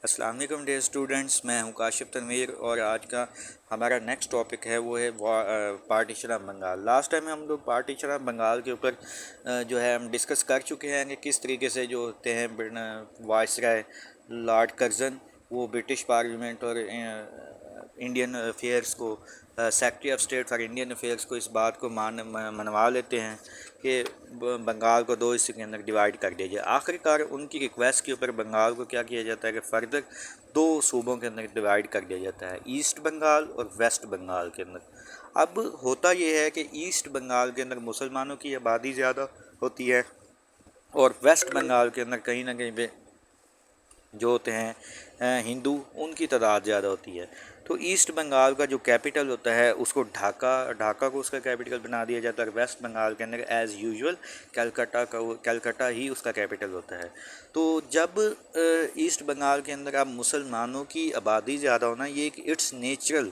السلام علیکم dear students, میں ہوں کاشف تنویر اور آج کا ہمارا نیکسٹ ٹاپک ہے وہ ہے partition of Bengal. Last time ہم لوگ پارٹیشن آف بنگال کے اوپر جو ہے ہم ڈسکس کر چکے ہیں کہ کس طریقے سے جو ہوتے ہیں وائس رائے لارڈ کرزن وہ برٹش پارلیمنٹ اور انڈین افیئرس کو secretary of state for Indian affairs کو اس بات کو منوا لیتے ہیں کہ بنگال کو دو حصے کے اندر ڈیوائیڈ کر دیا جائے۔ آخر کار ان کی ریکویسٹ کے اوپر بنگال کو کیا کیا جاتا ہے کہ فردر دو صوبوں کے اندر ڈیوائیڈ کر دیا جاتا ہے، ایسٹ بنگال اور ویسٹ بنگال کے اندر۔ اب ہوتا یہ ہے کہ ایسٹ بنگال کے اندر مسلمانوں کی آبادی زیادہ ہوتی ہے اور ویسٹ بنگال کے اندر کہیں نہ کہیں پہ جو ہوتے ہیں ہندو، ان کی تعداد زیادہ ہوتی ہے۔ تو ایسٹ بنگال کا جو کیپٹل ہوتا ہے اس کو ڈھاکہ کو اس کا کیپٹل بنا دیا جاتا ہے، اور ویسٹ بنگال کے اندر ایز یوزول کلکتہ ہی اس کا کیپٹل ہوتا ہے۔ تو جب ایسٹ بنگال کے اندر اب مسلمانوں کی آبادی زیادہ ہونا، یہ ایک اٹس نیچرل،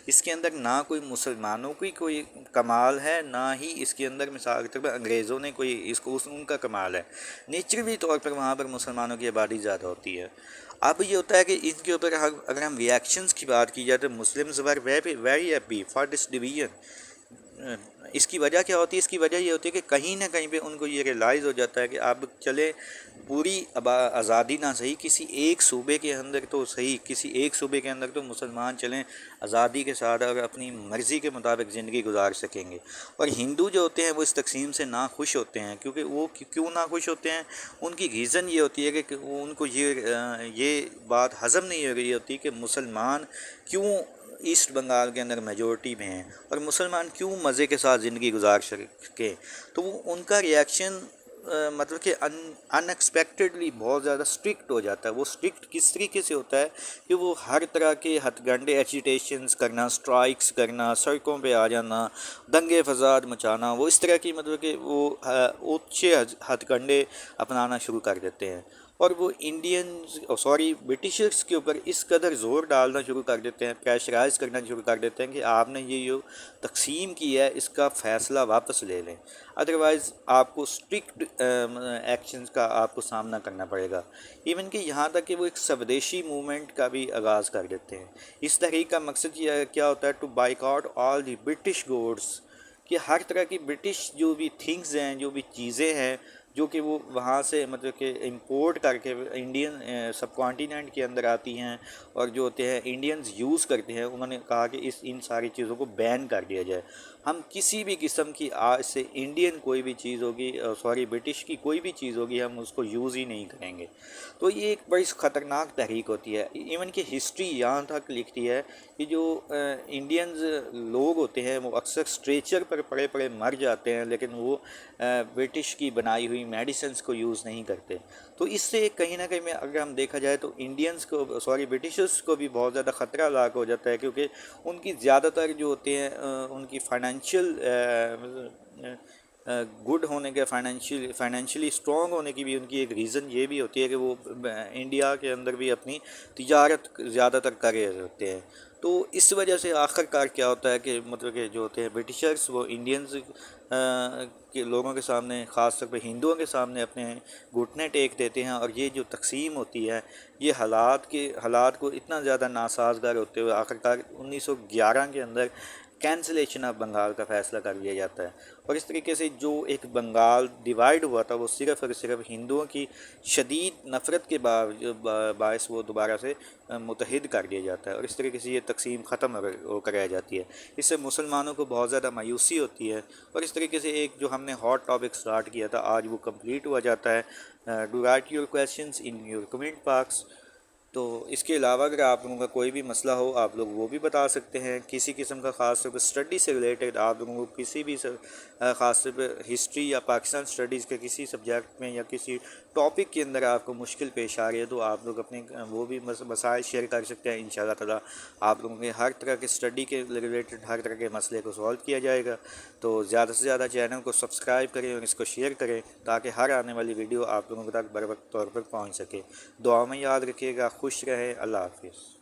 اس کے اندر نہ کوئی مسلمانوں کی کوئی کمال ہے، نہ ہی اس کے اندر مثال کے طور پر انگریزوں نے کوئی ان کا کمال ہے، نیچرلی طور پر وہاں پر مسلمانوں کی آبادی زیادہ ہوتی ہے۔ اب یہ ہوتا ہے کہ ان کے اوپر اگر ہم ریئیکشنز کی بات کی جائے تو Muslims were very happy for this division. اس کی وجہ کیا ہوتی ہے؟ اس کی وجہ یہ ہوتی ہے کہ کہیں نہ کہیں پہ ان کو یہ ریئلائز ہو جاتا ہے کہ اب چلے پوری آزادی نہ صحیح، کسی ایک صوبے کے اندر تو صحیح، کسی ایک صوبے کے اندر تو مسلمان چلیں آزادی کے ساتھ اور اپنی مرضی کے مطابق زندگی گزار سکیں گے۔ اور ہندو جو ہوتے ہیں وہ اس تقسیم سے ناخوش ہوتے ہیں، کیونکہ وہ کیوں ناخوش ہوتے ہیں؟ ان کی ریزن یہ ہوتی ہے کہ ان کو یہ بات ہضم نہیں ہو رہی ہوتی کہ مسلمان کیوں ایسٹ بنگال کے اندر میجورٹی میں ہیں اور مسلمان کیوں مزے کے ساتھ زندگی گزار سکیں۔ تو وہ ان کا ریئیکشن مطلب کہ ان ایکسپیکٹڈلی بہت زیادہ اسٹرکٹ ہو جاتا ہے۔ وہ اسٹرکٹ کس طریقے سے ہوتا ہے کہ وہ ہر طرح کے ہتھ گنڈے ایجیٹیشنز کرنا، اسٹرائکس کرنا، سڑکوں پہ آ جانا، دنگے فساد مچانا، وہ اس طرح کی مطلب کہ وہ اونچے ہتھ کنڈے اپنانا شروع کر دیتے ہیں، اور وہ برٹشرز کے اوپر اس قدر زور ڈالنا شروع کر دیتے ہیں، پریشرائز کرنا شروع کر دیتے ہیں کہ آپ نے یہ جو تقسیم کی ہے اس کا فیصلہ واپس لے لیں، ادروائز آپ کو اسٹرکٹ ایکشنز کا آپ کو سامنا کرنا پڑے گا۔ ایون کہ یہاں تک کہ وہ ایک سودیشی موومنٹ کا بھی آغاز کر دیتے ہیں۔ اس تحریک کا مقصد یہ کیا ہوتا ہے؟ To boycott all the British goods, کہ ہر طرح کی برٹش جو بھی تھنگز ہیں، جو بھی چیزیں ہیں جو کہ وہ وہاں سے مطلب کہ امپورٹ کر کے انڈین سب کانٹیننٹ کے اندر آتی ہیں اور جو ہوتے ہیں انڈینز یوز کرتے ہیں، انہوں نے کہا کہ ان ساری چیزوں کو بین کر دیا جائے۔ ہم کسی بھی قسم کی آج سے انڈین کوئی بھی چیز ہوگی، برٹش کی کوئی بھی چیز ہوگی، ہم اس کو یوز ہی نہیں کریں گے۔ تو یہ ایک بڑی خطرناک تحریک ہوتی ہے۔ ایون کہ ہسٹری یہاں تک لکھتی ہے کہ جو انڈینز لوگ ہوتے ہیں وہ اکثر اسٹریچر پر پڑے پڑے مر جاتے ہیں، لیکن وہ برٹش کی بنائی ہوئی میڈیسنس کو یوز نہیں کرتے۔ تو اس سے کہیں نہ کہیں اگر ہم دیکھا جائے تو برٹشرز کو بھی بہت زیادہ خطرہ لاحق ہو جاتا ہے، کیونکہ ان کی زیادہ تر جو ہوتے ہیں ان کی فائنینشیل گڈ ہونے کے، فائنینشلی اسٹرانگ ہونے کی بھی ان کی ایک ریزن یہ بھی ہوتی ہے کہ وہ انڈیا کے اندر بھی اپنی تجارت زیادہ تر کر رہے ہوتے ہیں۔ تو اس وجہ سے آخر کار کیا ہوتا ہے کہ مطلب کہ جو ہوتے ہیں برٹشرز وہ انڈینز کے لوگوں کے سامنے، خاص طور پہ ہندوؤں کے سامنے اپنے گھٹنے ٹیک دیتے ہیں، اور یہ جو تقسیم ہوتی ہے یہ حالات کو اتنا زیادہ ناسازگار ہوتے ہوئے آخر کار 1911 کے اندر کینسلیشن آف بنگال کا فیصلہ کر لیا جاتا ہے۔ اور اس طریقے سے جو ایک بنگال ڈیوائیڈ ہوا تھا وہ صرف اور صرف ہندوؤں کی شدید نفرت کے باعث وہ دوبارہ سے متحد کر دیا جاتا ہے، اور اس طریقے سے یہ تقسیم ختم ہو کر رہ جاتی ہے۔ اس سے مسلمانوں کو بہت زیادہ مایوسی ہوتی ہے، اور اس طریقے سے ایک جو ہم نے ہاٹ ٹاپک سٹارٹ کیا تھا آج وہ کمپلیٹ ہوا جاتا ہے۔ Do write your questions in your comment box. تو اس کے علاوہ اگر آپ لوگوں کا کوئی بھی مسئلہ ہو آپ لوگ وہ بھی بتا سکتے ہیں، کسی قسم کا خاص طور پہ اسٹڈی سے ریلیٹڈ آپ لوگوں کو کسی بھی خاص طور پہ ہسٹری یا پاکستان اسٹڈیز کے کسی سبجیکٹ میں یا کسی ٹاپک کے اندر آپ کو مشکل پیش آ رہی ہے تو آپ لوگ اپنے وہ بھی مسائل شیئر کر سکتے ہیں۔ انشاءاللہ تعالیٰ آپ لوگوں کے ہر طرح کے اسٹڈی کے ریلیٹڈ ہر طرح کے مسئلے کو سولو کیا جائے گا۔ تو زیادہ سے زیادہ چینل کو سبسکرائب کریں اور اس کو شیئر کریں تاکہ ہر آنے والی ویڈیو آپ لوگوں تک بر وقت طور پر پہنچ سکے۔ دعا میں یاد رکھیے گا، خوش رہیں، اللہ حافظ۔